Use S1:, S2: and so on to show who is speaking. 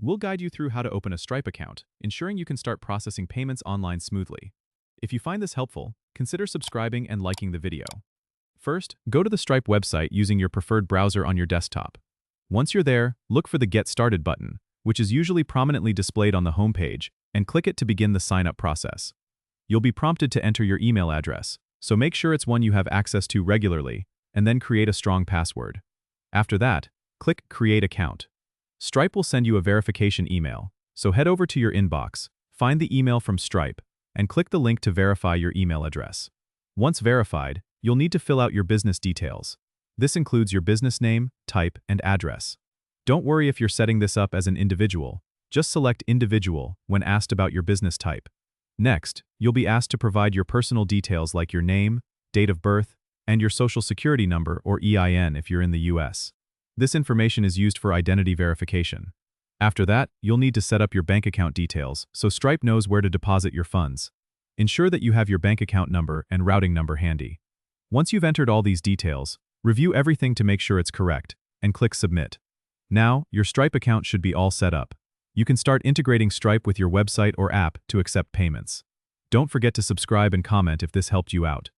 S1: We'll guide you through how to open a Stripe account, ensuring you can start processing payments online smoothly. If you find this helpful, consider subscribing and liking the video. First, go to the Stripe website using your preferred browser on your desktop. Once you're there, look for the Get Started button, which is usually prominently displayed on the homepage, and click it to begin the sign-up process. You'll be prompted to enter your email address, so make sure it's one you have access to regularly, and then create a strong password. After that, click Create Account. Stripe will send you a verification email, so head over to your inbox, find the email from Stripe, and click the link to verify your email address. Once verified, you'll need to fill out your business details. This includes your business name, type, and address. Don't worry if you're setting this up as an individual. Just select Individual when asked about your business type. Next, you'll be asked to provide your personal details like your name, date of birth, and your social security number or EIN if you're in the US. This information is used for identity verification. After that, you'll need to set up your bank account details so Stripe knows where to deposit your funds. Ensure that you have your bank account number and routing number handy. Once you've entered all these details, review everything to make sure it's correct, and click Submit. Now, your Stripe account should be all set up. You can start integrating Stripe with your website or app to accept payments. Don't forget to subscribe and comment if this helped you out.